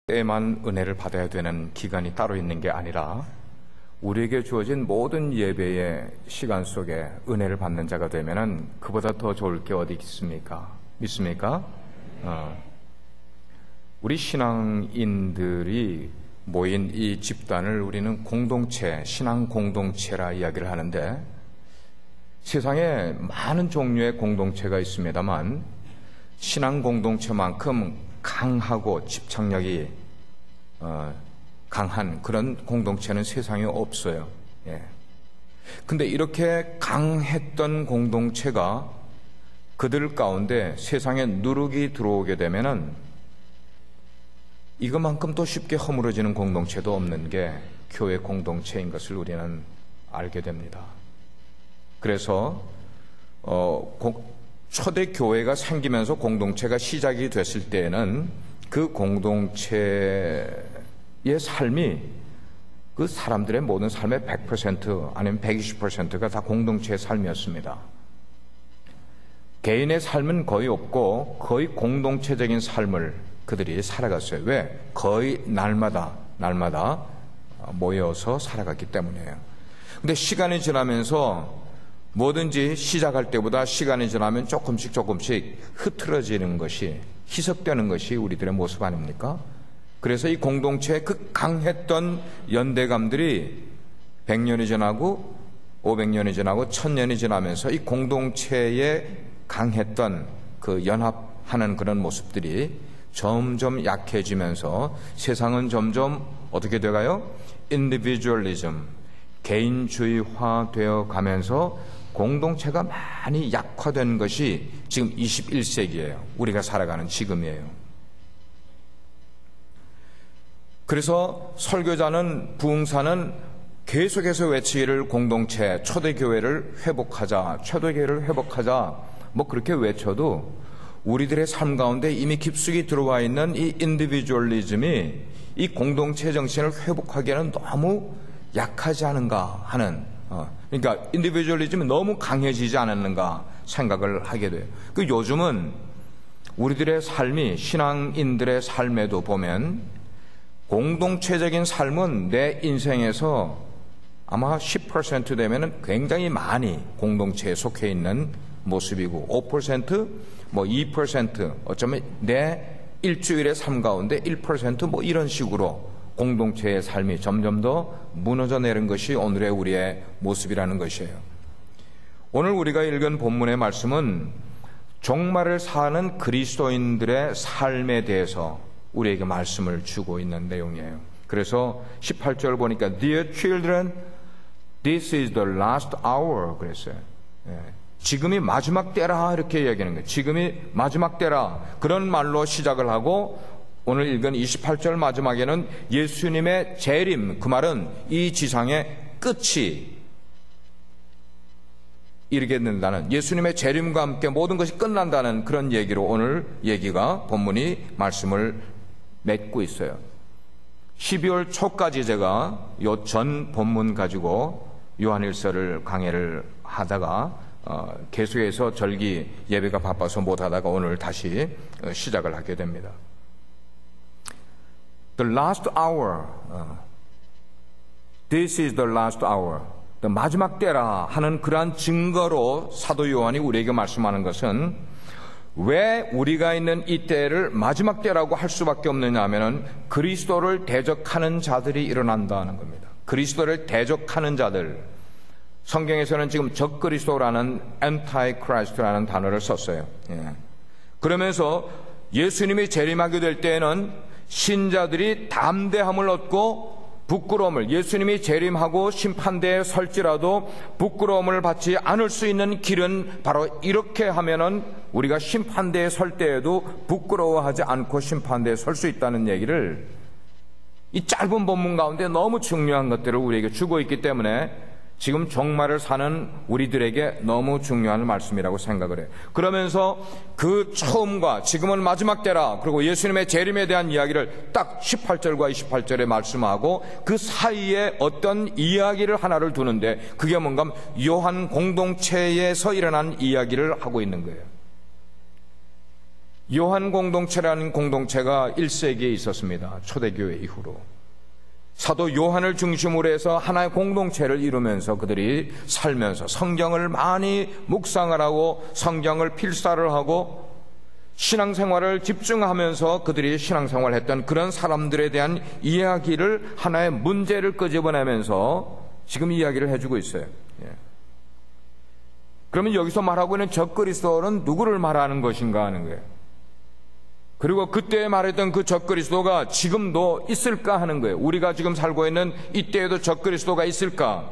때만 은혜를 받아야 되는 기간이 따로 있는 게 아니라 우리에게 주어진 모든 예배의 시간 속에 은혜를 받는 자가 되면은 그보다 더 좋을 게 어디 있습니까? 믿습니까? 우리 신앙인들이 모인 이 집단을 우리는 공동체, 신앙 공동체라 이야기를 하는데, 세상에 많은 종류의 공동체가 있습니다만 신앙 공동체만큼 강하고 집착력이 강한 그런 공동체는 세상에 없어요. 근데 이렇게 강했던 공동체가 그들 가운데 세상에 누룩이 들어오게 되면은 이것만큼 또 쉽게 허물어지는 공동체도 없는 게 교회 공동체인 것을 우리는 알게 됩니다. 그래서 초대 교회가 생기면서 공동체가 시작이 됐을 때에는 그 공동체의 삶이 그 사람들의 모든 삶의 100% 아니면 120%가 다 공동체의 삶이었습니다. 개인의 삶은 거의 없고 거의 공동체적인 삶을 그들이 살아갔어요. 왜? 거의 날마다 모여서 살아갔기 때문이에요. 근데 시간이 지나면서 뭐든지 시작할 때보다 시간이 지나면 조금씩 흐트러지는 것이, 희석되는 것이 우리들의 모습 아닙니까? 그래서 이 공동체의 그 강했던 연대감들이 100년이 지나고 500년이 지나고 1000년이 지나면서 이 공동체에 강했던 그 연합하는 그런 모습들이 점점 약해지면서 세상은 점점 어떻게 돼가요? 인디비주얼리즘, 개인주의화 되어 가면서 공동체가 많이 약화된 것이 지금 21세기예요. 우리가 살아가는 지금이에요. 그래서 설교자는, 부흥사는 계속해서 외치기를 공동체, 초대교회를 회복하자, 뭐 그렇게 외쳐도 우리들의 삶 가운데 이미 깊숙이 들어와 있는 이 인디비주얼리즘이 이 공동체 정신을 회복하기에는 너무 약하지 않은가 하는, 그러니까 인디비주얼리즘이 너무 강해지지 않았는가 생각을 하게 돼요. 그 요즘은 우리들의 삶이, 신앙인들의 삶에도 보면 공동체적인 삶은 내 인생에서 아마 10% 되면은 굉장히 많이 공동체에 속해 있는 모습이고, 5%, 뭐 2%, 어쩌면 내 일주일의 삶 가운데 1% 뭐 이런 식으로 공동체의 삶이 점점 더 무너져 내린 것이 오늘의 우리의 모습이라는 것이에요. 오늘 우리가 읽은 본문의 말씀은 종말을 사는 그리스도인들의 삶에 대해서 우리에게 말씀을 주고 있는 내용이에요. 그래서 18절 보니까 Dear children, this is the last hour 그랬어요. 지금이 마지막 때라 이렇게 얘기하는 거예요. 지금이 마지막 때라, 그런 말로 시작을 하고 오늘 읽은 28절 마지막에는 예수님의 재림, 그 말은 이 지상의 끝이 이르게 된다는, 예수님의 재림과 함께 모든 것이 끝난다는 그런 얘기로 오늘 얘기가, 본문이 말씀을 맺고 있어요. 12월 초까지 제가 요 전 본문 가지고 요한일서를 강해를 하다가 계속해서 절기 예배가 바빠서 못하다가 오늘 다시 시작을 하게 됩니다. The last hour, this is the last hour, the 마지막 때라 하는 그러한 증거로 사도 요한이 우리에게 말씀하는 것은, 왜 우리가 있는 이 때를 마지막 때라고 할 수밖에 없느냐 하면은 그리스도를 대적하는 자들이 일어난다는 겁니다. 그리스도를 대적하는 자들, 성경에서는 지금 적그리스도라는 anti-Christ라는 단어를 썼어요. 그러면서 예수님이 재림하게 될 때에는 신자들이 담대함을 얻고 부끄러움을, 예수님이 재림하고 심판대에 설지라도 부끄러움을 받지 않을 수 있는 길은 바로 이렇게 하면은 우리가 심판대에 설 때에도 부끄러워하지 않고 심판대에 설 수 있다는 얘기를 이 짧은 본문 가운데 너무 중요한 것들을 우리에게 주고 있기 때문에 지금 종말을 사는 우리들에게 너무 중요한 말씀이라고 생각을 해요. 그러면서 그 처음과 지금은 마지막 때라, 그리고 예수님의 재림에 대한 이야기를 딱 18절과 28절에 말씀하고 그 사이에 어떤 이야기를 하나를 두는데, 그게 뭔가 하면 요한 공동체에서 일어난 이야기를 하고 있는 거예요. 요한 공동체라는 공동체가 1세기에 있었습니다. 초대교회 이후로. 사도 요한을 중심으로 해서 하나의 공동체를 이루면서 그들이 살면서 성경을 많이 묵상을 하고 성경을 필사를 하고 신앙생활을 집중하면서 그들이 신앙생활을 했던 그런 사람들에 대한 이야기를, 하나의 문제를 끄집어내면서 지금 이야기를 해주고 있어요. 그러면 여기서 말하고 있는 적그리스도는 누구를 말하는 것인가 하는 거예요. 그리고 그때 말했던 그 적그리스도가 지금도 있을까 하는 거예요. 우리가 지금 살고 있는 이때에도 적그리스도가 있을까?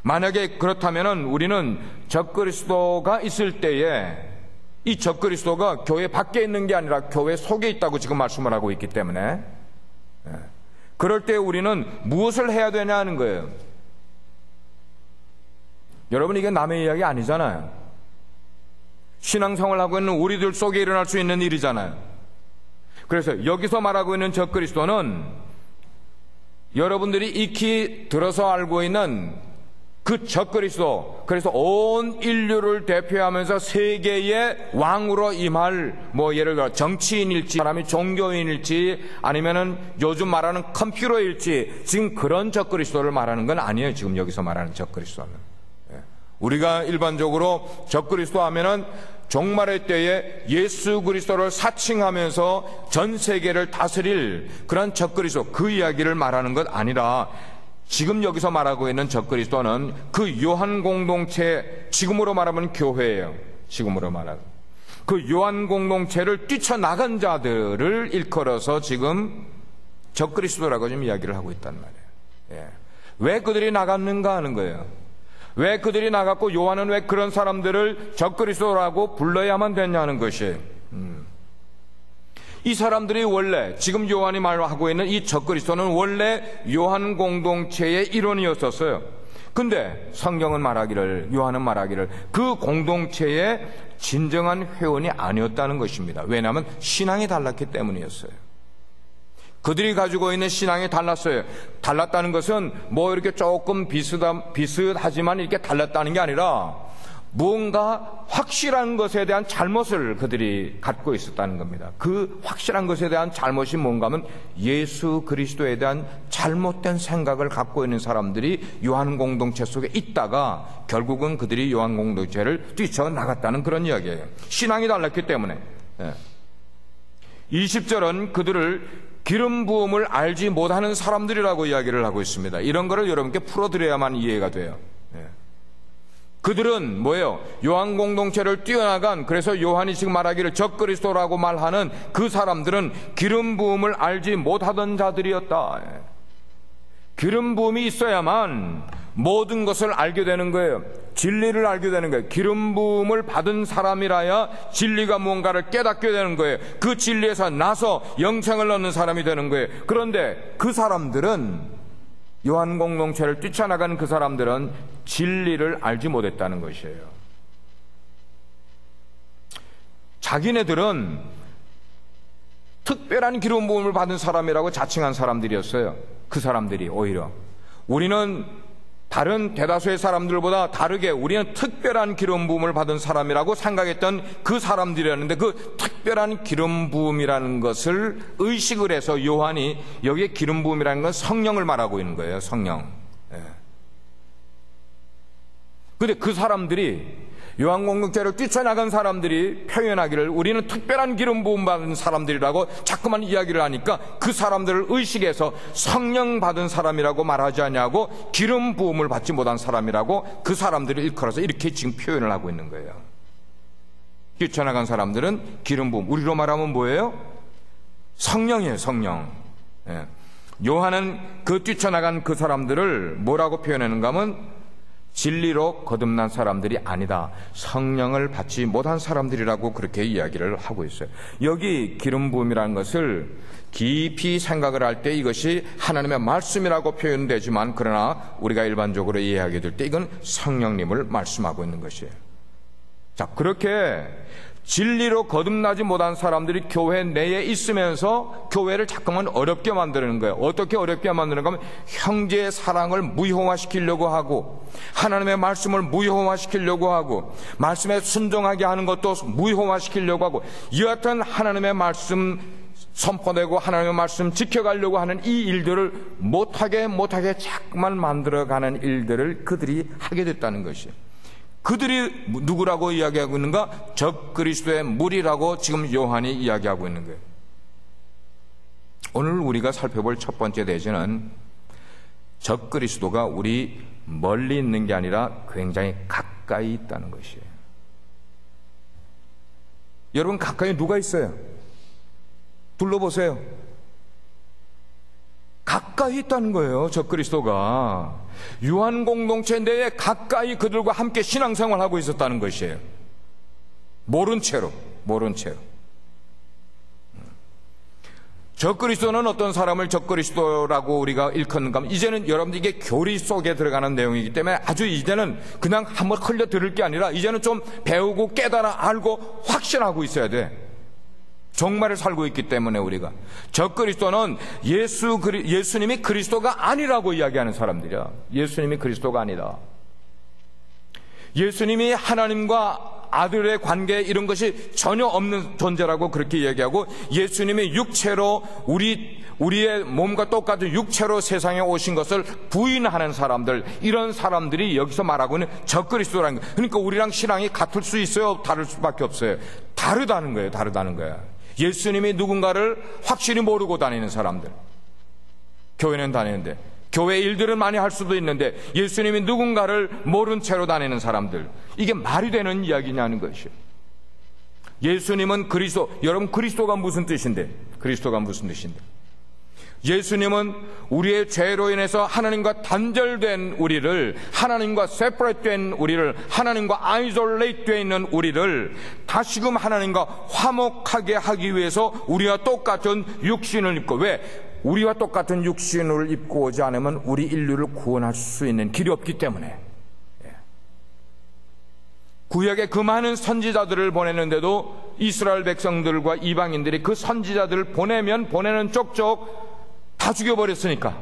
만약에 그렇다면 우리는 적그리스도가 있을 때에 이 적그리스도가 교회 밖에 있는 게 아니라 교회 속에 있다고 지금 말씀을 하고 있기 때문에, 그럴 때 우리는 무엇을 해야 되냐 하는 거예요. 여러분, 이게 남의 이야기 아니잖아요. 신앙생활을 하고 있는 우리들 속에 일어날 수 있는 일이잖아요. 그래서 여기서 말하고 있는 적그리스도는 여러분들이 익히 들어서 알고 있는 그 적그리스도, 그래서 온 인류를 대표하면서 세계의 왕으로 임할, 예를 들어 정치인일지, 사람이 종교인일지, 아니면은 요즘 말하는 컴퓨터일지, 지금 그런 적그리스도를 말하는 건 아니에요. 지금 여기서 말하는 적그리스도는. 우리가 일반적으로 적그리스도 하면은 종말의 때에 예수 그리스도를 사칭하면서 전 세계를 다스릴 그런 적그리스도, 그 이야기를 말하는 것 아니라 지금 여기서 말하고 있는 적그리스도는 그 요한 공동체, 지금으로 말하면 교회예요. 지금으로 말하면 그 요한 공동체를 뛰쳐나간 자들을 일컬어서 지금 적그리스도라고 지금 이야기를 하고 있단 말이에요. 왜 그들이 나갔는가 하는 거예요. 왜 그들이 나갔고 요한은 왜 그런 사람들을 적그리스도라고 불러야만 됐냐는 것이, 이 사람들이 원래 지금 요한이 말하고 있는 이 적그리스도는 원래 요한 공동체의 일원이었었어요. 근데 성경은 말하기를, 요한은 말하기를 그 공동체의 진정한 회원이 아니었다는 것입니다. 왜냐하면 신앙이 달랐기 때문이었어요. 그들이 가지고 있는 신앙이 달랐어요. 달랐다는 것은 이렇게 조금 비슷하지만 이렇게 달랐다는 게 아니라 무언가 확실한 것에 대한 잘못을 그들이 갖고 있었다는 겁니다. 그 확실한 것에 대한 잘못이 뭔가 하면 예수 그리스도에 대한 잘못된 생각을 갖고 있는 사람들이 요한 공동체 속에 있다가 결국은 그들이 요한 공동체를 뛰쳐나갔다는 그런 이야기예요. 신앙이 달랐기 때문에. 20절은 그들을 기름 부음을 알지 못하는 사람들이라고 이야기를 하고 있습니다. 이런 거를 여러분께 풀어드려야만 이해가 돼요. 그들은 뭐예요? 요한 공동체를 뛰어나간, 그래서 요한이 지금 말하기를 적그리스도라고 말하는 그 사람들은 기름 부음을 알지 못하던 자들이었다. 기름 부음이 있어야만 모든 것을 알게 되는 거예요. 진리를 알게 되는 거예요. 기름 부음을 받은 사람이라야 진리가 무언가를 깨닫게 되는 거예요. 그 진리에서 나서 영생을 얻는 사람이 되는 거예요. 그런데 그 사람들은, 요한 공동체를 뛰쳐나간 그 사람들은 진리를 알지 못했다는 것이에요. 자기네들은 특별한 기름 부음을 받은 사람이라고 자칭한 사람들이었어요. 그 사람들이 오히려 우리는 다른 대다수의 사람들보다 다르게 우리는 특별한 기름 부음을 받은 사람이라고 생각했던 그 사람들이었는데, 그 특별한 기름 부음이라는 것을 의식을 해서 요한이 여기에 기름 부음이라는 건 성령을 말하고 있는 거예요. 성령. 그런데 그 사람들이, 요한 공동체를 뛰쳐나간 사람들이 표현하기를 우리는 특별한 기름 부음 받은 사람들이라고 자꾸만 이야기를 하니까 그 사람들을 의식해서 성령 받은 사람이라고 말하지 않냐고 기름 부음을 받지 못한 사람이라고 그 사람들을 일컬어서 이렇게 지금 표현을 하고 있는 거예요. 뛰쳐나간 사람들은 기름 부음, 우리로 말하면 뭐예요? 성령이에요. 성령. 요한은 그 뛰쳐나간 그 사람들을 뭐라고 표현하는가 하면 진리로 거듭난 사람들이 아니다, 성령을 받지 못한 사람들이라고 그렇게 이야기를 하고 있어요. 여기 기름 부음이라는 것을 깊이 생각을 할 때 이것이 하나님의 말씀이라고 표현되지만, 그러나 우리가 일반적으로 이해하게 될 때 이건 성령님을 말씀하고 있는 것이에요. 자, 그렇게 진리로 거듭나지 못한 사람들이 교회 내에 있으면서 교회를 자꾸만 어렵게 만드는 거예요. 어떻게 어렵게 만드는가 하면 형제의 사랑을 무효화시키려고 하고, 하나님의 말씀을 무효화시키려고 하고, 말씀에 순종하게 하는 것도 무효화시키려고 하고, 여하튼 하나님의 말씀 선포되고 하나님의 말씀 지켜가려고 하는 이 일들을 못하게 자꾸만 만들어가는 일들을 그들이 하게 됐다는 것이에요. 그들이 누구라고 이야기하고 있는가? 적그리스도의 무리라고 지금 요한이 이야기하고 있는 거예요. 오늘 우리가 살펴볼 첫 번째 대지는 적그리스도가 우리 멀리 있는 게 아니라 굉장히 가까이 있다는 것이에요. 여러분, 가까이 누가 있어요? 둘러보세요. 가까이 있다는 거예요, 적그리스도가. 유한 공동체 내에 가까이 그들과 함께 신앙생활하고 있었다는 것이에요. 모른 채로. 적그리스도는 어떤 사람을 적그리스도라고 우리가 일컫는가 하면, 이제는 여러분들 이게 교리 속에 들어가는 내용이기 때문에 아주 이제는 그냥 한번 흘려 들을 게 아니라 이제는 좀 배우고 깨달아 알고 확신하고 있어야 돼. 정말을 살고 있기 때문에 우리가. 적그리스도는 예수님이 그리스도가 아니라고 이야기하는 사람들이야. 예수님이 그리스도가 아니다. 예수님이 하나님과 아들의 관계 이런 것이 전혀 없는 존재라고 그렇게 이야기하고, 예수님이 육체로 우리의 몸과 똑같은 육체로 세상에 오신 것을 부인하는 사람들, 이런 사람들이 여기서 말하고 있는 적그리스도라는 거예요. 그러니까 우리랑 신앙이 같을 수 있어요? 다를 수밖에 없어요? 다르다는 거예요. 예수님이 누군가를 확실히 모르고 다니는 사람들, 교회는 다니는데, 교회 일들은 많이 할 수도 있는데 예수님이 누군가를 모른 채로 다니는 사람들, 이게 말이 되는 이야기냐는 것이에요. 예수님은 그리스도. 여러분, 그리스도가 무슨 뜻인데? 예수님은 우리의 죄로 인해서 하나님과 단절된 우리를, 하나님과 세퍼레이트된 우리를, 하나님과 아이솔레이트 되어 있는 우리를 다시금 하나님과 화목하게 하기 위해서 우리와 똑같은 육신을 입고, 왜? 우리와 똑같은 육신을 입고 오지 않으면 우리 인류를 구원할 수 있는 길이 없기 때문에. 구약에 그 많은 선지자들을 보냈는데도 이스라엘 백성들과 이방인들이 그 선지자들을 보내는 쪽쪽 다 죽여버렸으니까.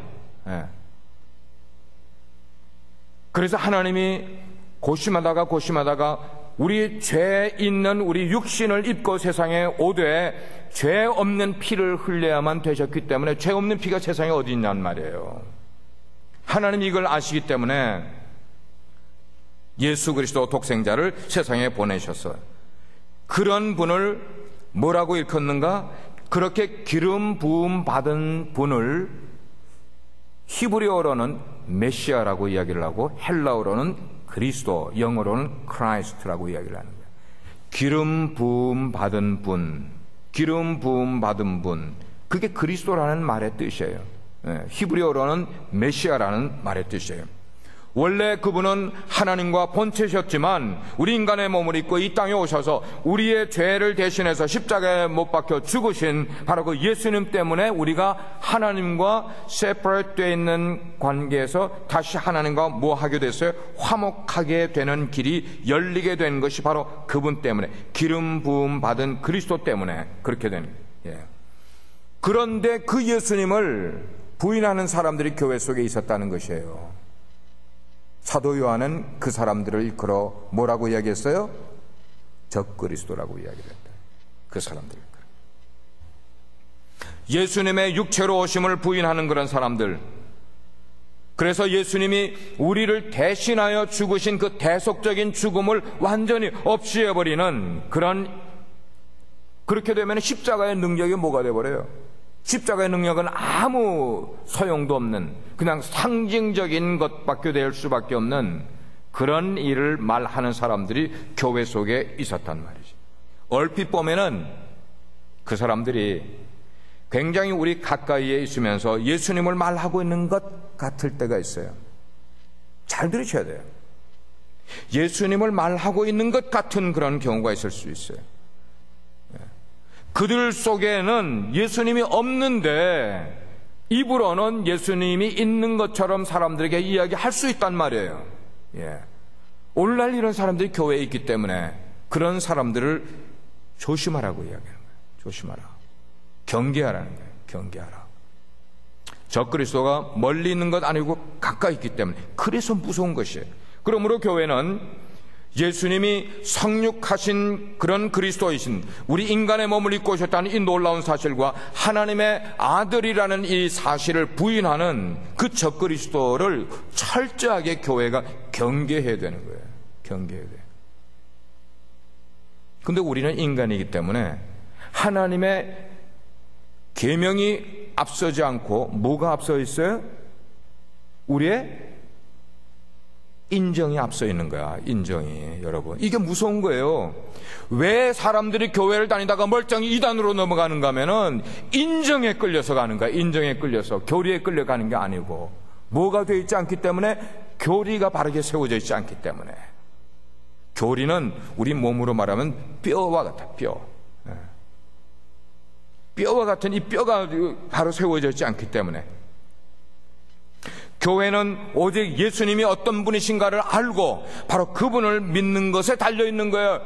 그래서 하나님이 고심하다가 우리 죄 있는 우리 육신을 입고 세상에 오되 죄 없는 피를 흘려야만 되셨기 때문에, 죄 없는 피가 세상에 어디 있냔 말이에요. 하나님이 이걸 아시기 때문에 예수 그리스도 독생자를 세상에 보내셨어요. 그런 분을 뭐라고 일컫는가? 그렇게 기름 부음 받은 분을 히브리어로는 메시아라고 이야기를 하고, 헬라어로는 그리스도, 영어로는 크라이스트라고 이야기를 하는 거예요. 기름 부음 받은 분, 그게 그리스도라는 말의 뜻이에요. 히브리어로는 메시아라는 말의 뜻이에요. 원래 그분은 하나님과 본체셨지만 우리 인간의 몸을 입고 이 땅에 오셔서 우리의 죄를 대신해서 십자가에 못 박혀 죽으신 바로 그 예수님 때문에 우리가 하나님과 세퍼레이트 되어 있는 관계에서 다시 하나님과 뭐 하게 됐어요? 화목하게 되는 길이 열리게 된 것이 바로 그분 때문에, 기름 부음 받은 그리스도 때문에 그렇게 된 거예요. 그런데 그 예수님을 부인하는 사람들이 교회 속에 있었다는 것이에요. 사도 요한은 그 사람들을 일컬어 뭐라고 이야기했어요? 적그리스도라고 이야기했다. 그 사람들. 예수님의 육체로 오심을 부인하는 그런 사람들. 그래서 예수님이 우리를 대신하여 죽으신 그 대속적인 죽음을 완전히 없이해버리는 그렇게 되면 십자가의 능력이 뭐가 돼버려요? 십자가의 능력은 아무 소용도 없는, 그냥 상징적인 것밖에 될 수밖에 없는 그런 일을 말하는 사람들이 교회 속에 있었단 말이지. 얼핏 보면은 그 사람들이 굉장히 우리 가까이에 있으면서 예수님을 말하고 있는 것 같을 때가 있어요. 잘 들으셔야 돼요. 예수님을 말하고 있는 것 같은 그런 경우가 있을 수 있어요. 그들 속에는 예수님이 없는데 입으로는 예수님이 있는 것처럼 사람들에게 이야기할 수 있단 말이에요. 오늘날 이런 사람들이 교회에 있기 때문에 그런 사람들을 조심하라고 이야기하는 거예요. 조심하라. 경계하라는 거예요. 경계하라. 적그리스도가 멀리 있는 것 아니고 가까이 있기 때문에 그래서 무서운 것이에요. 그러므로 교회는 예수님이 성육하신 그런 그리스도이신 우리 인간의 몸을 입고 오셨다는 이 놀라운 사실과 하나님의 아들이라는 이 사실을 부인하는 그 적그리스도를 철저하게 교회가 경계해야 되는 거예요. 경계해야 돼요. 근데 우리는 인간이기 때문에 하나님의 계명이 앞서지 않고 뭐가 앞서 있어요? 우리의 인정이 앞서 있는 거야. 인정이. 여러분, 이게 무서운 거예요. 왜 사람들이 교회를 다니다가 멀쩡히 이단으로 넘어가는가 하면은 인정에 끌려서 가는 거야. 인정에 끌려서. 교리에 끌려가는 게 아니고 뭐가 되어 있지 않기 때문에, 교리가 바르게 세워져 있지 않기 때문에. 교리는 우리 몸으로 말하면 뼈와 같아. 뼈. 뼈와 같은 이 뼈가 바로 세워져 있지 않기 때문에. 교회는 오직 예수님이 어떤 분이신가를 알고 바로 그분을 믿는 것에 달려있는 거예요.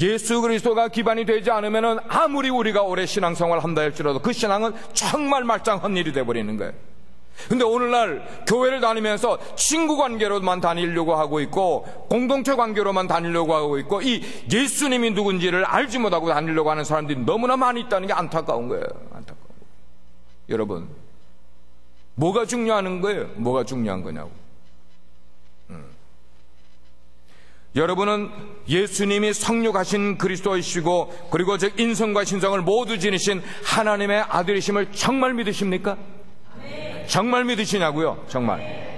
예수 그리스도가 기반이 되지 않으면 아무리 우리가 오래 신앙생활을 한다 할지라도 그 신앙은 정말 말짱한 일이 되어버리는 거예요. 근데 오늘날 교회를 다니면서 친구 관계로만 다니려고 하고 있고 공동체 관계로만 다니려고 하고 있고 이 예수님이 누군지를 알지 못하고 다니려고 하는 사람들이 너무나 많이 있다는 게 안타까운 거예요. 안타까운 거예요. 여러분, 뭐가 중요한 거예요? 뭐가 중요한 거냐고. 여러분은 예수님이 성육하신 그리스도이시고 그리고 즉 인성과 신성을 모두 지니신 하나님의 아들이심을 정말 믿으십니까? 네. 정말 믿으시냐고요? 정말.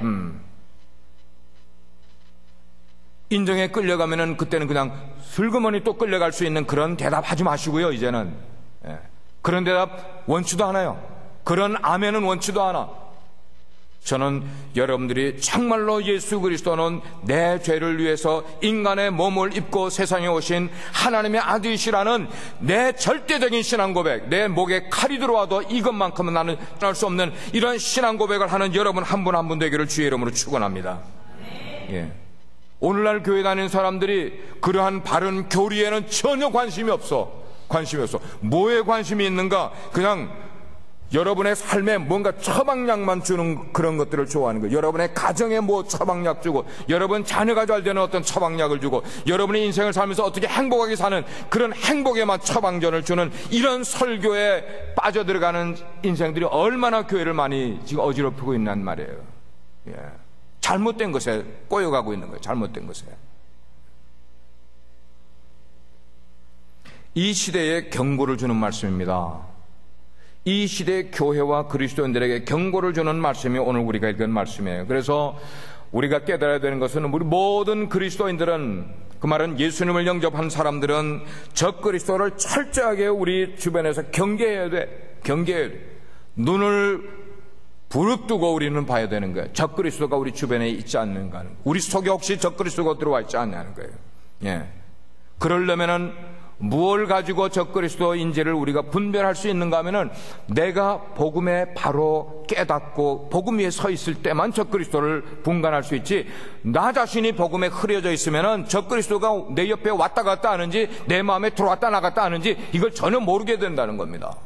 인정에 끌려가면은 그때는 그냥 슬그머니 또 끌려갈 수 있는 그런 대답 하지 마시고요. 이제는 그런 대답 원치도 않아요. 그런 아멘은 원치도 않아. 저는 여러분들이 정말로 예수 그리스도는 내 죄를 위해서 인간의 몸을 입고 세상에 오신 하나님의 아들이시라는 내 절대적인 신앙 고백, 내 목에 칼이 들어와도 이것만큼은 나는 떠날 수 없는 이런 신앙 고백을 하는 여러분 한 분 한 분 되기를 주의 이름으로 축원합니다. 예. 오늘날 교회 다니는 사람들이 그러한 바른 교리에는 전혀 관심이 없어. 뭐에 관심이 있는가? 그냥 여러분의 삶에 뭔가 처방약만 주는 그런 것들을 좋아하는 거예요. 여러분의 가정에 뭐 처방약 주고, 여러분 자녀가 잘 되는 어떤 처방약을 주고, 여러분의 인생을 살면서 어떻게 행복하게 사는 그런 행복에만 처방전을 주는 이런 설교에 빠져들어가는 인생들이 얼마나 교회를 많이 지금 어지럽히고 있단 말이에요. 예. 잘못된 것에 꼬여가고 있는 거예요. 잘못된 것에. 이 시대에 경고를 주는 말씀입니다. 이 시대의 교회와 그리스도인들에게 경고를 주는 말씀이 오늘 우리가 읽은 말씀이에요. 그래서 우리가 깨달아야 되는 것은 우리 모든 그리스도인들은, 그 말은 예수님을 영접한 사람들은 적그리스도를 철저하게 우리 주변에서 경계해야 돼. 경계해야 돼. 눈을 부릅뜨고 우리는 봐야 되는 거예요. 적그리스도가 우리 주변에 있지 않는가 하는 거예요. 우리 속에 혹시 적그리스도가 들어와 있지 않냐는 거예요. 예. 그러려면은 무엇을 가지고 적그리스도인지를 우리가 분별할 수 있는가 하면은 내가 복음에 바로 깨닫고 복음 위에 서 있을 때만 적그리스도를 분간할 수 있지, 나 자신이 복음에 흐려져 있으면은 적그리스도가 내 옆에 왔다 갔다 하는지 내 마음에 들어왔다 나갔다 하는지 이걸 전혀 모르게 된다는 겁니다.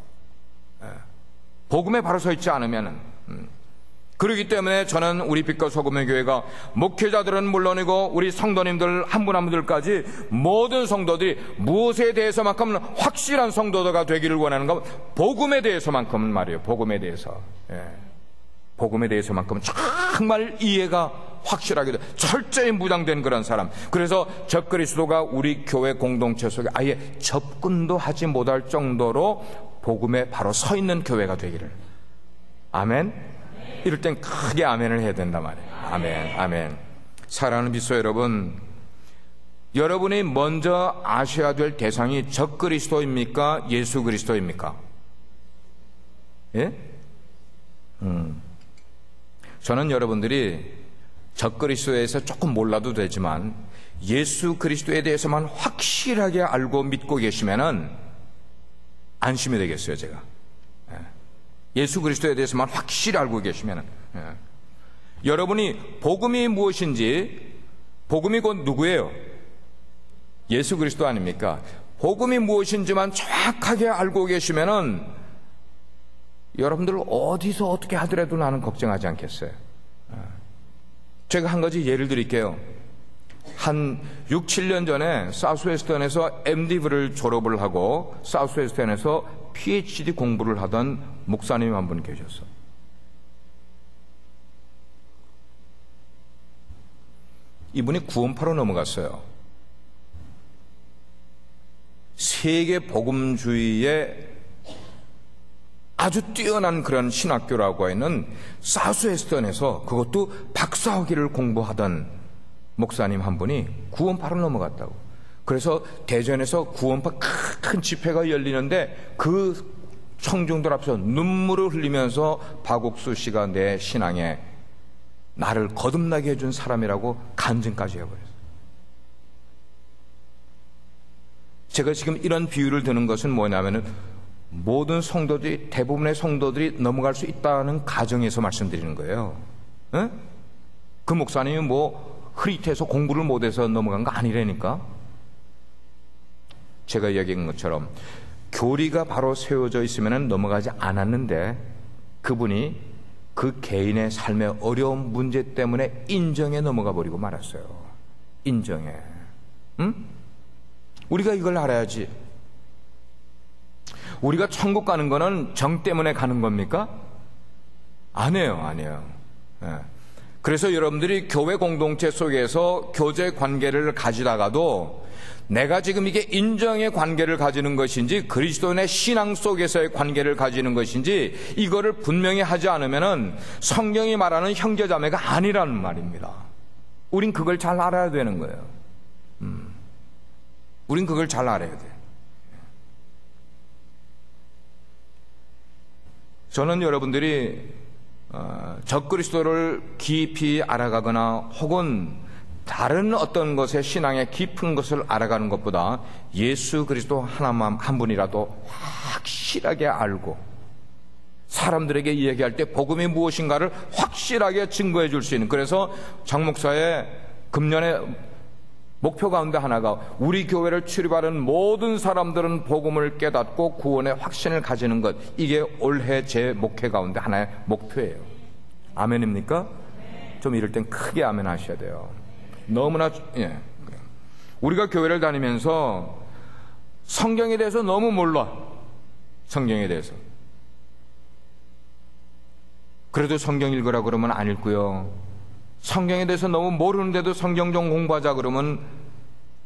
복음에 바로 서 있지 않으면은. 그렇기 때문에 저는 우리 빛과 소금의 교회가 목회자들은 물론이고 우리 성도님들 한 분 한 분들까지 모든 성도들이 무엇에 대해서만큼은 확실한 성도가 되기를 원하는가? 복음에 대해서만큼은 말이에요. 복음에 대해서. 예. 복음에 대해서만큼은 정말 이해가 확실하게 돼. 철저히 무장된 그런 사람. 그래서 적그리스도가 우리 교회 공동체 속에 아예 접근도 하지 못할 정도로 복음에 바로 서 있는 교회가 되기를. 아멘. 이럴 땐 크게 아멘을 해야 된단 말이에요. 아멘, 아멘. 사랑하는 비소 여러분, 여러분이 먼저 아셔야 될 대상이 적그리스도입니까? 예수 그리스도입니까? 예? 저는 여러분들이 적그리스도에 대해서 조금 몰라도 되지만 예수 그리스도에 대해서만 확실하게 알고 믿고 계시면은 안심이 되겠어요, 제가. 예수 그리스도에 대해서만 확실히 알고 계시면 여러분이 복음이 무엇인지, 복음이 곧 누구예요? 예수 그리스도 아닙니까? 복음이 무엇인지만 정확하게 알고 계시면은 여러분들 어디서 어떻게 하더라도 나는 걱정하지 않겠어요. 제가 한 가지 예를 드릴게요. 한 6, 7년 전에 사우스웨스턴에서 MD를 졸업을 하고 사우스웨스턴에서 PhD 공부를 하던 목사님 한 분 계셨어. 이분이 구원파로 넘어갔어요. 세계 복음주의에 아주 뛰어난 그런 신학교라고 하는 사우스웨스턴에서 그것도 박사학위를 공부하던 목사님 한 분이 구원파로 넘어갔다고. 그래서 대전에서 구원파 큰 집회가 열리는데 그 청중들 앞에서 눈물을 흘리면서 박옥수 씨가 내 신앙에 나를 거듭나게 해준 사람이라고 간증까지 해버렸어요. 제가 지금 이런 비유를 드는 것은 뭐냐면은 모든 성도들이, 대부분의 성도들이 넘어갈 수 있다는 가정에서 말씀드리는 거예요. 에? 그 목사님이 뭐 흐릿해서 공부를 못해서 넘어간 거 아니라니까. 제가 얘기한 것처럼 교리가 바로 세워져 있으면 넘어가지 않았는데 그분이 그 개인의 삶의 어려운 문제 때문에 인정에 넘어가 버리고 말았어요. 인정에. 응? 우리가 이걸 알아야지. 우리가 천국 가는 거는 정 때문에 가는 겁니까? 아니에요. 예. 그래서 여러분들이 교회 공동체 속에서 교제 관계를 가지다가도 내가 지금 이게 인정의 관계를 가지는 것인지 그리스도인의 신앙 속에서의 관계를 가지는 것인지 이거를 분명히 하지 않으면은 성경이 말하는 형제자매가 아니라는 말입니다. 우린 그걸 잘 알아야 되는 거예요. 우린 그걸 잘 알아야 돼. 저는 여러분들이 적그리스도를 깊이 알아가거나 혹은 다른 어떤 것의 신앙의 깊은 것을 알아가는 것보다 예수 그리스도 하나만 한 분이라도 확실하게 알고 사람들에게 이야기할 때 복음이 무엇인가를 확실하게 증거해 줄 수 있는, 그래서 장 목사의 금년의 목표 가운데 하나가 우리 교회를 출입하는 모든 사람들은 복음을 깨닫고 구원의 확신을 가지는 것, 이게 올해 제 목회 가운데 하나의 목표예요. 아멘입니까? 좀 이럴 땐 크게 아멘 하셔야 돼요. 너무나, 예. 우리가 교회를 다니면서 성경에 대해서 너무 몰라. 성경에 대해서. 그래도 성경 읽으라 그러면 안 읽고요. 성경에 대해서 너무 모르는데도 성경 좀 공부하자 그러면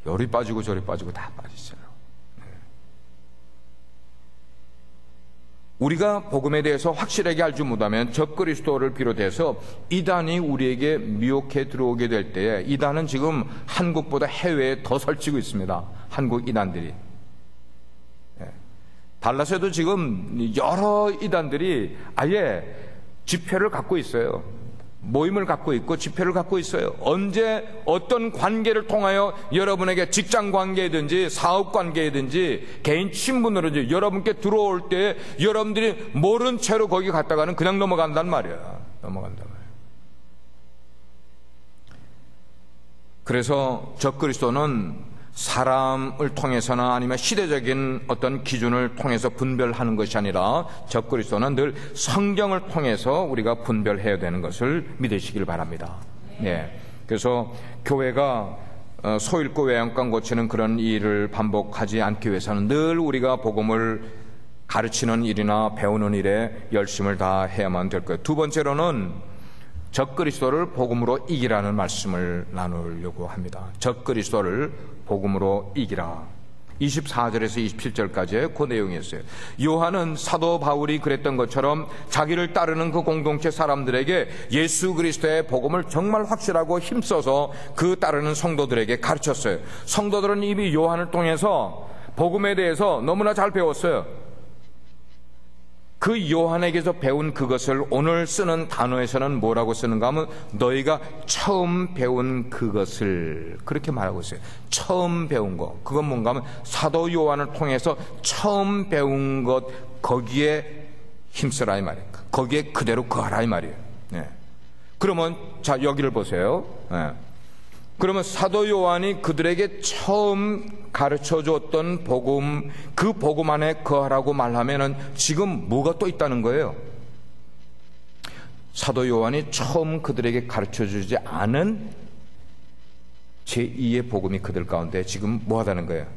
열이 빠지고 저리 빠지고 다 빠지죠. 우리가 복음에 대해서 확실하게 알지 못하면 적그리스도를 비롯해서 이단이 우리에게 미혹해 들어오게 될 때에, 이단은 지금 한국보다 해외에 더 설치고 있습니다. 한국 이단들이. 달라스에도 지금 여러 이단들이 아예 집회를 갖고 있어요. 모임을 갖고 있고 집회를 갖고 있어요. 언제 어떤 관계를 통하여 여러분에게 직장 관계든지 사업 관계든지 개인 친분으로든지 여러분께 들어올 때 여러분들이 모른 채로 거기 갔다가는 그냥 넘어간단 말이야. 넘어간단 말이야. 그래서 적그리스도는 사람을 통해서나 아니면 시대적인 어떤 기준을 통해서 분별하는 것이 아니라 적그리스도는 늘 성경을 통해서 우리가 분별해야 되는 것을 믿으시길 바랍니다. 네. 그래서 교회가 소 읽고 외양간 고치는 그런 일을 반복하지 않기 위해서는 늘 우리가 복음을 가르치는 일이나 배우는 일에 열심을 다해야만 될 거예요. 두 번째로는 적그리스도를 복음으로 이기라는 말씀을 나누려고 합니다. 적그리스도를 복음으로 이기라. 24절에서 27절까지의 그 내용이었어요. 요한은 사도 바울이 그랬던 것처럼 자기를 따르는 그 공동체 사람들에게 예수 그리스도의 복음을 정말 확실하고 힘써서 그 따르는 성도들에게 가르쳤어요. 성도들은 이미 요한을 통해서 복음에 대해서 너무나 잘 배웠어요. 그 요한에게서 배운 그것을 오늘 쓰는 단어에서는 뭐라고 쓰는가 하면 너희가 처음 배운 그것을 그렇게 말하고 있어요. 처음 배운 거. 그건 뭔가 하면 사도 요한을 통해서 처음 배운 것, 거기에 힘쓰라 이 말이에요. 거기에 그대로 거하라 이 말이에요. 네. 그러면 자 여기를 보세요. 네. 그러면 사도 요한이 그들에게 처음 가르쳐줬던 복음, 그 복음 안에 거하라고 말하면은 지금 뭐가 또 있다는 거예요? 사도 요한이 처음 그들에게 가르쳐주지 않은 제2의 복음이 그들 가운데 지금 뭐 하다는 거예요?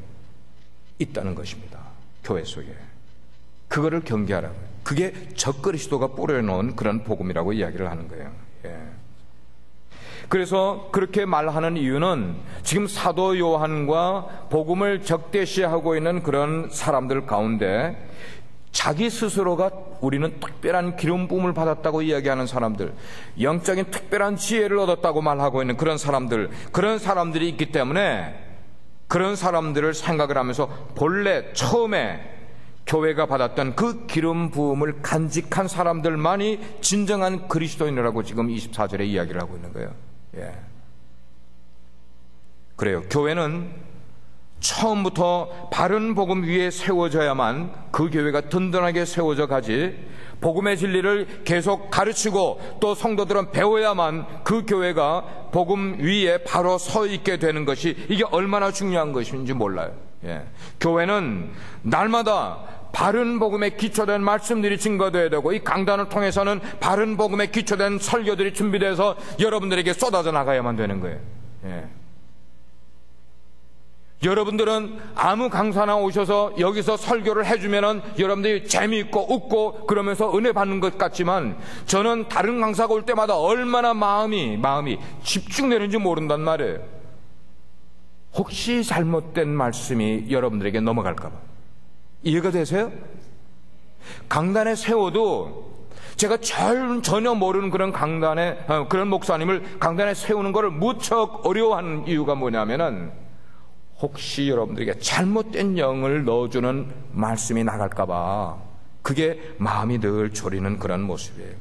있다는 것입니다. 교회 속에. 그거를 경계하라고. 그게 적그리스도가 뿌려놓은 그런 복음이라고 이야기를 하는 거예요. 예. 그래서 그렇게 말하는 이유는 지금 사도 요한과 복음을 적대시하고 있는 그런 사람들 가운데 자기 스스로가 우리는 특별한 기름 부음을 받았다고 이야기하는 사람들, 영적인 특별한 지혜를 얻었다고 말하고 있는 그런 사람들, 그런 사람들이 있기 때문에 그런 사람들을 생각을 하면서 본래 처음에 교회가 받았던 그 기름 부음을 간직한 사람들만이 진정한 그리스도인이라고 지금 24절에 이야기를 하고 있는 거예요. 예. 그래요. 교회는 처음부터 바른 복음 위에 세워져야만 그 교회가 든든하게 세워져 가지, 복음의 진리를 계속 가르치고 또 성도들은 배워야만 그 교회가 복음 위에 바로 서 있게 되는 것이, 이게 얼마나 중요한 것인지 몰라요. 예. 교회는 날마다 바른 복음에 기초된 말씀들이 증거되어야 되고, 이 강단을 통해서는 바른 복음에 기초된 설교들이 준비돼서 여러분들에게 쏟아져 나가야만 되는 거예요. 예. 여러분들은 아무 강사나 오셔서 여기서 설교를 해주면은 여러분들이 재미있고 웃고 그러면서 은혜 받는 것 같지만, 저는 다른 강사가 올 때마다 얼마나 마음이 집중되는지 모른단 말이에요. 혹시 잘못된 말씀이 여러분들에게 넘어갈까봐. 이해가 되세요? 강단에 세워도 제가 전혀 모르는 그런 그런 목사님을 강단에 세우는 것을 무척 어려워하는 이유가 뭐냐면은, 혹시 여러분들에게 잘못된 영을 넣어주는 말씀이 나갈까봐 그게 마음이 늘 졸이는 그런 모습이에요.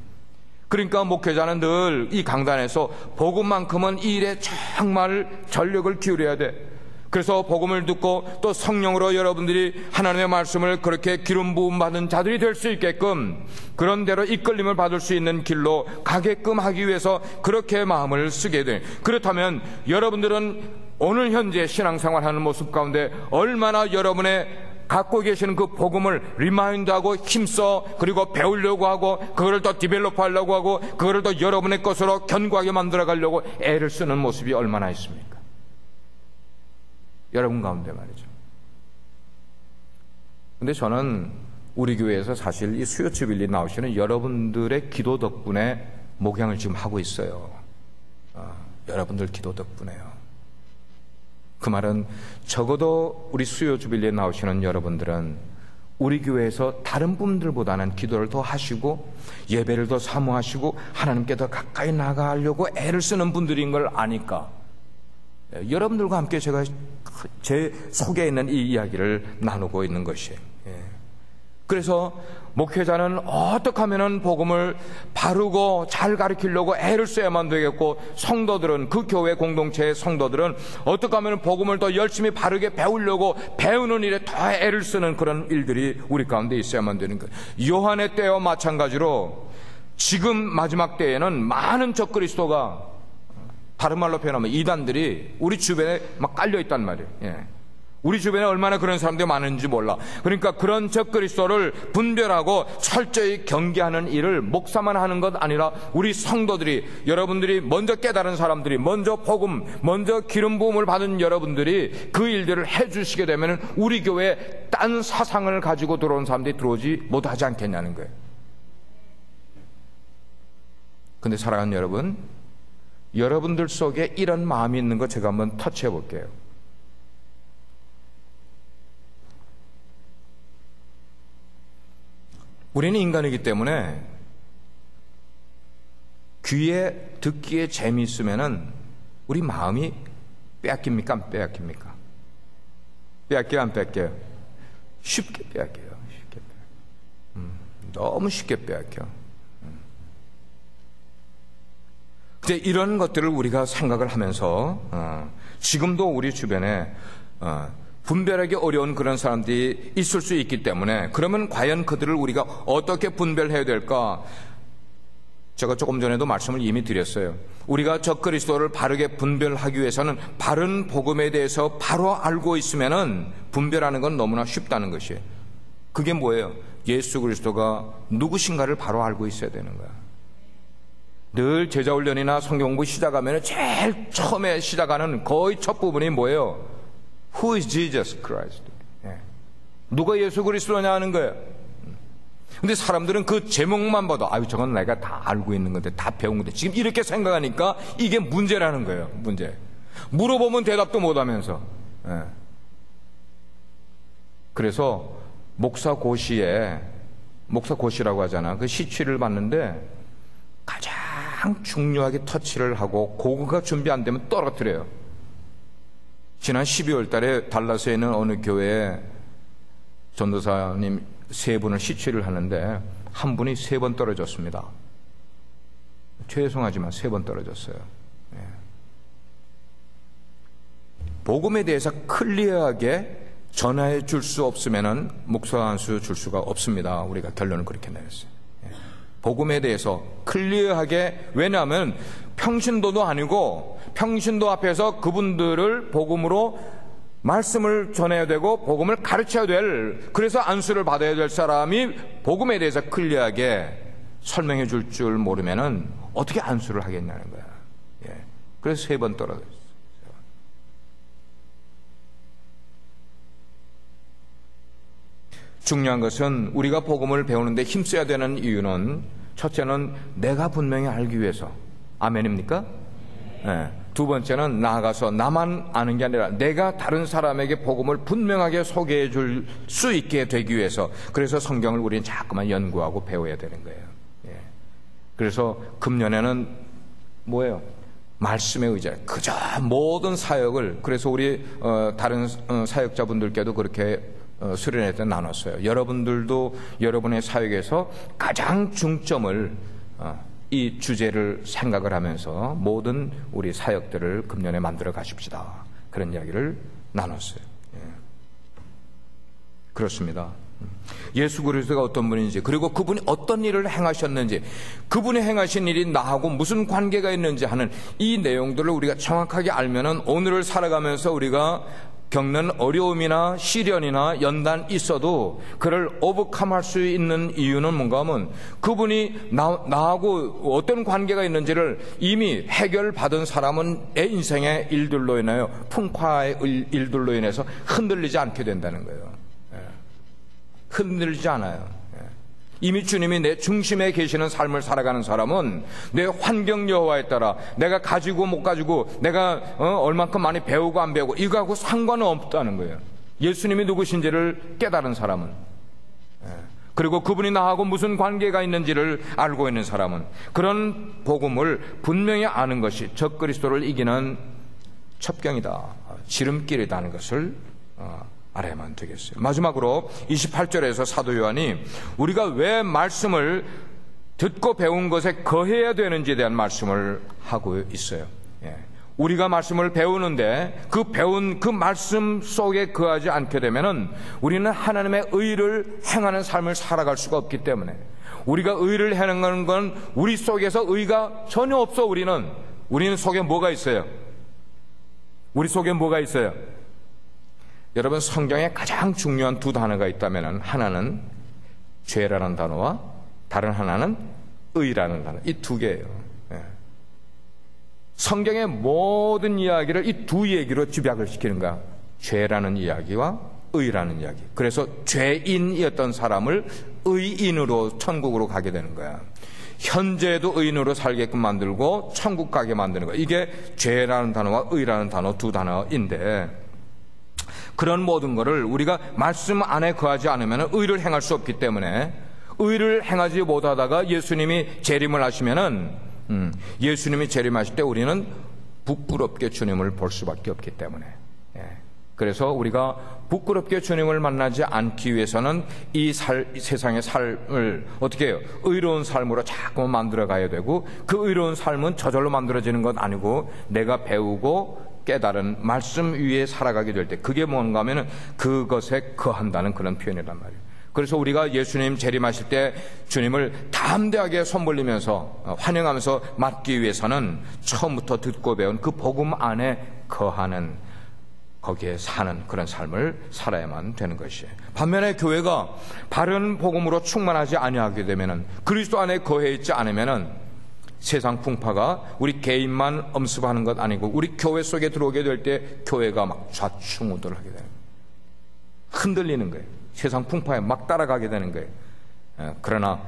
그러니까 목회자는 늘 이 강단에서 복음만큼은 이 일에 정말 전력을 기울여야 돼. 그래서 복음을 듣고 또 성령으로 여러분들이 하나님의 말씀을 그렇게 기름 부음 받은 자들이 될 수 있게끔, 그런 대로 이끌림을 받을 수 있는 길로 가게끔 하기 위해서 그렇게 마음을 쓰게 돼. 그렇다면 여러분들은 오늘 현재 신앙생활하는 모습 가운데 얼마나 여러분의 갖고 계시는 그 복음을 리마인드하고 힘써, 그리고 배우려고 하고 그거를 더 디벨롭하려고 하고 그거를 더 여러분의 것으로 견고하게 만들어가려고 애를 쓰는 모습이 얼마나 있습니까? 여러분 가운데 말이죠. 근데 저는 우리 교회에서 사실 이 수요 주일리 나오시는 여러분들의 기도 덕분에 목양을 지금 하고 있어요. 여러분들 기도 덕분에요. 그 말은 적어도 우리 수요 주일리에 나오시는 여러분들은 우리 교회에서 다른 분들보다는 기도를 더 하시고 예배를 더 사모하시고 하나님께 더 가까이 나가려고 애를 쓰는 분들인 걸 아니까 여러분들과 함께 제가 제 속에 있는 이 이야기를 나누고 있는 것이에요. 그래서 목회자는 어떻게 하면 복음을 바르고 잘 가르치려고 애를 써야만 되겠고, 성도들은, 그 교회 공동체의 성도들은 어떻게 하면 복음을 더 열심히 바르게 배우려고 배우는 일에 더 애를 쓰는 그런 일들이 우리 가운데 있어야만 되는 거예요. 요한의 때와 마찬가지로 지금 마지막 때에는 많은 적그리스도가, 다른 말로 표현하면 이단들이 우리 주변에 막 깔려 있단 말이에요. 예. 우리 주변에 얼마나 그런 사람들이 많은지 몰라. 그러니까 그런 적그리스도를 분별하고 철저히 경계하는 일을 목사만 하는 것 아니라 우리 성도들이, 여러분들이 먼저 깨달은 사람들이, 먼저 복음, 먼저 기름 부음을 받은 여러분들이 그 일들을 해주시게 되면 우리 교회에 딴 사상을 가지고 들어온 사람들이 들어오지 못하지 않겠냐는 거예요. 근데 사랑하는 여러분, 여러분들 속에 이런 마음이 있는 거 제가 한번 터치해 볼게요. 우리는 인간이기 때문에 귀에 듣기에 재미있으면은 우리 마음이 빼앗깁니까? 안 빼앗깁니까? 빼앗겨요? 안 빼앗겨요? 쉽게 빼앗겨요. 쉽게 빼앗겨요. 너무 쉽게 빼앗겨. 근데 이런 것들을 우리가 생각을 하면서 지금도 우리 주변에 분별하기 어려운 그런 사람들이 있을 수 있기 때문에, 그러면 과연 그들을 우리가 어떻게 분별해야 될까? 제가 조금 전에도 말씀을 이미 드렸어요. 우리가 적그리스도를 바르게 분별하기 위해서는 바른 복음에 대해서 바로 알고 있으면은 분별하는 건 너무나 쉽다는 것이에요. 그게 뭐예요? 예수 그리스도가 누구신가를 바로 알고 있어야 되는 거야. 늘 제자훈련이나 성경공부 시작하면 제일 처음에 시작하는 거의 첫 부분이 뭐예요? Who is Jesus Christ? 누가 예수 그리스도냐 하는 거예요. 근데 사람들은 그 제목만 봐도 아유 저건 내가 다 알고 있는 건데 다 배운 건데 지금 이렇게 생각하니까 이게 문제라는 거예요. 문제. 물어보면 대답도 못하면서. 그래서 목사고시라고 하잖아. 그 시취를 받는데 가장 중요하게 터치를 하고 그거가 준비 안 되면 떨어뜨려요. 지난 12월 달에 달라스에 있는 어느 교회에 전도사님 3분을 시취를 하는데 한 분이 3번 떨어졌습니다. 죄송하지만 3번 떨어졌어요. 복음에 대해서 클리어하게 전화해 줄 수 없으면은 목사 안수 줄 수가 없습니다. 우리가 결론을 그렇게 내렸어요. 복음에 대해서 클리어하게, 왜냐하면 평신도도 아니고 평신도 앞에서 그분들을 복음으로 말씀을 전해야 되고 복음을 가르쳐야 될, 그래서 안수를 받아야 될 사람이 복음에 대해서 클리어하게 설명해 줄 줄 모르면은 어떻게 안수를 하겠냐는 거야. 그래서 3번 떨어졌어요. 중요한 것은 우리가 복음을 배우는데 힘써야 되는 이유는 첫째는 내가 분명히 알기 위해서. 아멘입니까? 두 번째는 나아가서 나만 아는 게 아니라 내가 다른 사람에게 복음을 분명하게 소개해 줄 수 있게 되기 위해서. 그래서 성경을 우리는 자꾸만 연구하고 배워야 되는 거예요. 그래서 금년에는 뭐예요? 말씀에 의지해. 그저 모든 사역을, 그래서 우리 다른 사역자분들께도 그렇게 수련회 때 나눴어요. 여러분들도 여러분의 사역에서 가장 중점을 이 주제를 생각을 하면서 모든 우리 사역들을 금년에 만들어 가십시다. 그런 이야기를 나눴어요. 그렇습니다. 예수 그리스도가 어떤 분인지, 그리고 그분이 어떤 일을 행하셨는지, 그분이 행하신 일이 나하고 무슨 관계가 있는지 하는 이 내용들을 우리가 정확하게 알면은 오늘을 살아가면서 우리가 겪는 어려움이나 시련이나 연단 있어도 그를 오버컴할 수 있는 이유는 뭔가 하면 그분이 나하고 어떤 관계가 있는지를 이미 해결받은 사람은 내 인생의 일들로 인하여, 풍파의 일들로 인해서 흔들리지 않게 된다는 거예요. 흔들리지 않아요. 이미 주님이 내 중심에 계시는 삶을 살아가는 사람은 내 환경 여호와에 따라 내가 가지고 못 가지고, 내가 얼만큼 많이 배우고 안 배우고 이거하고 상관은 없다는 거예요. 예수님이 누구신지를 깨달은 사람은, 그리고 그분이 나하고 무슨 관계가 있는지를 알고 있는 사람은, 그런 복음을 분명히 아는 것이 적그리스도를 이기는 첩경이다, 지름길이라는 것을 알아야만 되겠어요. 마지막으로 28절에서 사도 요한이 우리가 왜 말씀을 듣고 배운 것에 거해야 되는지에 대한 말씀을 하고 있어요. 우리가 말씀을 배우는데 그 배운 그 말씀 속에 거하지 않게 되면은 우리는 하나님의 의를 행하는 삶을 살아갈 수가 없기 때문에, 우리가 의를 행하는 건 우리 속에서 의가 전혀 없어. 우리는 속에 뭐가 있어요? 우리 속에 뭐가 있어요? 여러분, 성경에 가장 중요한 2 단어가 있다면 하나는 죄라는 단어와 다른 하나는 의라는 단어, 이 2개예요. 성경의 모든 이야기를 이 2 얘기로 집약을 시키는 거야. 죄라는 이야기와 의라는 이야기. 그래서 죄인이었던 사람을 의인으로 천국으로 가게 되는 거야. 현재도 의인으로 살게끔 만들고 천국 가게 만드는 거야. 이게 죄라는 단어와 의라는 단어, 2 단어인데, 그런 모든 것을 우리가 말씀 안에 거하지 않으면 의를 행할 수 없기 때문에, 의를 행하지 못하다가 예수님이 재림을 하시면은, 예수님이 재림하실 때 우리는 부끄럽게 주님을 볼 수밖에 없기 때문에, 그래서 우리가 부끄럽게 주님을 만나지 않기 위해서는 이 세상의 삶을 어떻게 해요? 의로운 삶으로 자꾸 만들어 가야 되고, 그 의로운 삶은 저절로 만들어지는 건 아니고 내가 배우고 깨달은 말씀 위에 살아가게 될 때, 그게 뭔가 하면은 그것에 거한다는 그런 표현이란 말이에요. 그래서 우리가 예수님 재림하실 때 주님을 담대하게 손벌리면서 환영하면서 맞기 위해서는 처음부터 듣고 배운 그 복음 안에 거하는, 거기에 사는 그런 삶을 살아야만 되는 것이에요. 반면에 교회가 바른 복음으로 충만하지 아니하게 되면은, 그리스도 안에 거해 있지 않으면은 세상 풍파가 우리 개인만 엄습하는 것 아니고 우리 교회 속에 들어오게 될 때 교회가 막 좌충우돌하게 되는 거예요. 흔들리는 거예요. 세상 풍파에 막 따라가게 되는 거예요. 그러나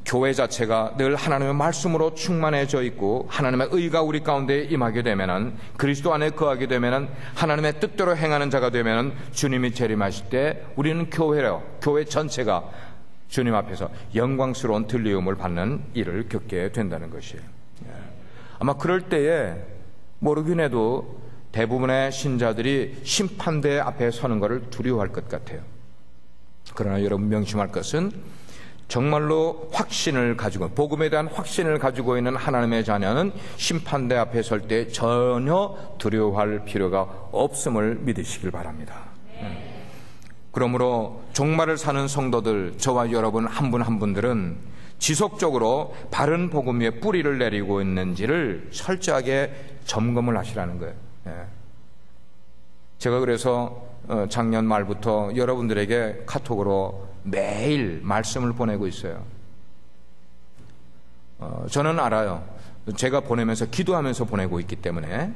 교회 자체가 늘 하나님의 말씀으로 충만해져 있고 하나님의 의가 우리 가운데 임하게 되면은, 그리스도 안에 거하게 되면은, 하나님의 뜻대로 행하는 자가 되면은 주님이 재림하실 때 우리는 교회 전체가 주님 앞에서 영광스러운 들리움을 받는 일을 겪게 된다는 것이에요. 아마 그럴 때에 모르긴 해도 대부분의 신자들이 심판대 앞에 서는 것을 두려워할 것 같아요. 그러나 여러분 명심할 것은, 정말로 확신을 가지고, 복음에 대한 확신을 가지고 있는 하나님의 자녀는 심판대 앞에 설 때 전혀 두려워할 필요가 없음을 믿으시길 바랍니다. 그러므로 종말을 사는 성도들, 저와 여러분 한 분 한 분들은 지속적으로 바른 복음 위에 뿌리를 내리고 있는지를 철저하게 점검을 하시라는 거예요. 제가 그래서 작년 말부터 여러분들에게 카톡으로 매일 말씀을 보내고 있어요. 저는 알아요. 제가 보내면서 기도하면서 보내고 있기 때문에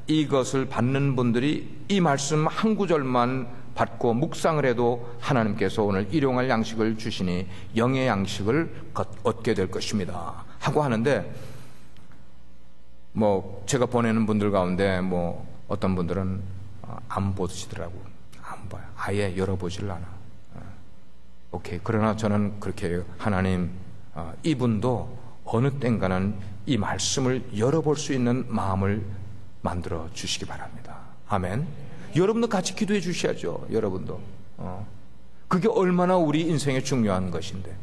이것을 받는 분들이 이 말씀 한 구절만 받고 묵상을 해도 하나님께서 오늘 일용할 양식을 주시니 영의 양식을 얻게 될 것입니다 하고 하는데, 제가 보내는 분들 가운데 어떤 분들은 안 보시더라고. 안 봐요. 아예 열어보지를 않아. 오케이. 그러나 저는 그렇게 해요. 하나님, 이분도 어느 땐가는 이 말씀을 열어볼 수 있는 마음을 만들어 주시기 바랍니다. 아멘. 여러분도 같이 기도해 주셔야죠. 여러분도. 그게 얼마나 우리 인생에 중요한 것인데.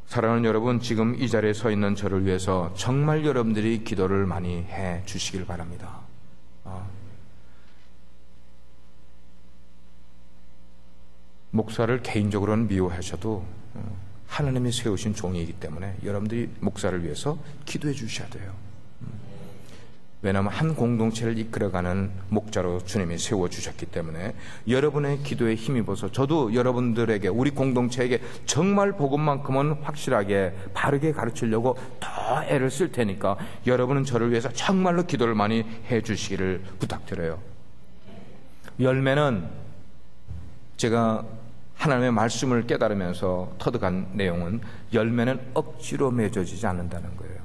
사랑하는 여러분, 지금 이 자리에 서 있는 저를 위해서 정말 여러분들이 기도를 많이 해 주시길 바랍니다. 목사를 개인적으로는 미워하셔도 하나님이 세우신 종이기 때문에 여러분들이 목사를 위해서 기도해 주셔야 돼요. 왜냐하면 한 공동체를 이끌어가는 목자로 주님이 세워주셨기 때문에 여러분의 기도에 힘입어서 저도 여러분들에게, 우리 공동체에게 정말 복음만큼은 확실하게 바르게 가르치려고 더 애를 쓸 테니까 여러분은 저를 위해서 정말로 기도를 많이 해 주시기를 부탁드려요. 열매는, 제가 하나님의 말씀을 깨달으면서 터득한 내용은, 열매는 억지로 맺어지지 않는다는 거예요.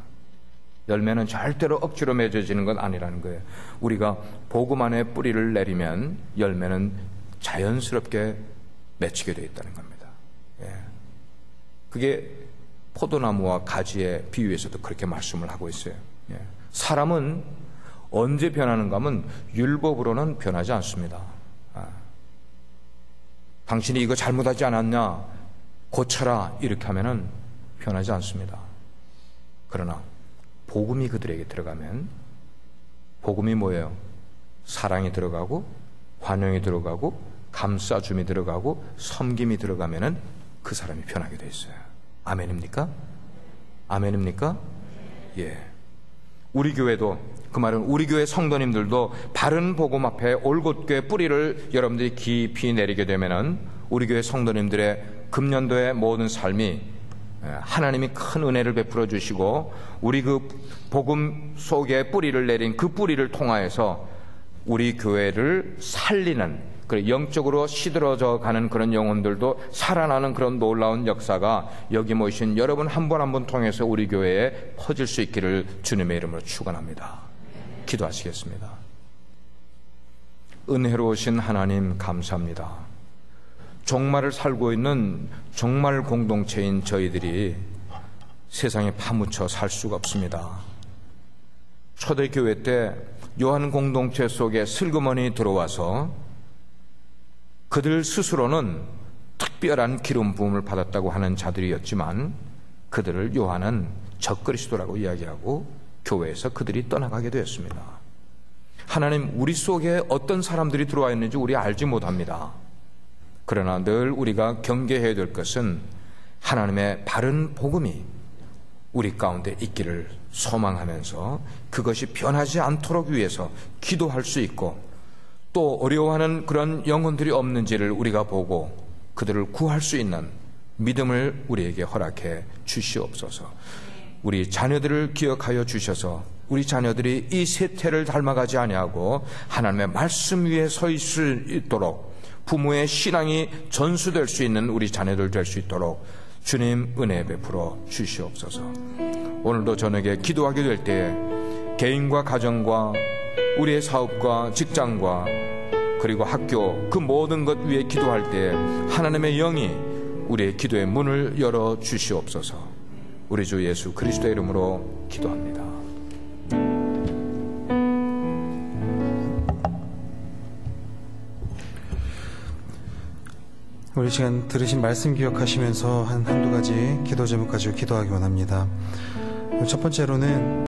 열매는 절대로 억지로 맺어지는 건 아니라는 거예요. 우리가 복음 안에 뿌리를 내리면 열매는 자연스럽게 맺히게 되어 있다는 겁니다. 그게 포도나무와 가지의 비유에서도 그렇게 말씀을 하고 있어요. 사람은 언제 변하는가 하면 율법으로는 변하지 않습니다. 당신이 이거 잘못하지 않았냐, 고쳐라, 이렇게 하면은 변하지 않습니다. 그러나 복음이 그들에게 들어가면, 복음이 뭐예요? 사랑이 들어가고 환영이 들어가고 감싸줌이 들어가고 섬김이 들어가면은 그 사람이 변하게 돼 있어요. 아멘입니까? 아멘입니까? 예. 우리 교회도, 그 말은 우리 교회 성도님들도 바른 복음 앞에 올곧게 뿌리를 여러분들이 깊이 내리게 되면은 우리 교회 성도님들의 금년도의 모든 삶이 하나님이 큰 은혜를 베풀어 주시고, 우리 그 복음 속에 뿌리를 내린 그 뿌리를 통하여서 우리 교회를 살리는, 영적으로 시들어져 가는 그런 영혼들도 살아나는 그런 놀라운 역사가 여기 모이신 여러분 한 분 한 분 통해서 우리 교회에 퍼질 수 있기를 주님의 이름으로 축원합니다. 기도하시겠습니다. 은혜로우신 하나님, 감사합니다. 종말을 살고 있는 종말 공동체인 저희들이 세상에 파묻혀 살 수가 없습니다. 초대교회 때 요한 공동체 속에 슬그머니 들어와서 그들 스스로는 특별한 기름 부음을 받았다고 하는 자들이었지만 그들을 요한은 적그리스도라고 이야기하고 교회에서 그들이 떠나가게 되었습니다. 하나님, 우리 속에 어떤 사람들이 들어와 있는지 우리 알지 못합니다. 그러나 늘 우리가 경계해야 될 것은 하나님의 바른 복음이 우리 가운데 있기를 소망하면서 그것이 변하지 않도록 위해서 기도할 수 있고, 또 어려워하는 그런 영혼들이 없는지를 우리가 보고 그들을 구할 수 있는 믿음을 우리에게 허락해 주시옵소서. 우리 자녀들을 기억하여 주셔서 우리 자녀들이 이 세태를 닮아가지 아니하고 하나님의 말씀 위에 서 있을 수 있도록, 부모의 신앙이 전수될 수 있는 우리 자녀들 될 수 있도록 주님 은혜 베풀어 주시옵소서. 오늘도 저녁에 기도하게 될 때에 개인과 가정과 우리의 사업과 직장과 그리고 학교, 그 모든 것 위에 기도할 때 하나님의 영이 우리의 기도의 문을 열어 주시옵소서. 우리 주 예수 그리스도의 이름으로 기도합니다. 우리 시간 들으신 말씀 기억하시면서 한두 가지 기도 제목 가지고 기도하기 원합니다. 첫 번째로는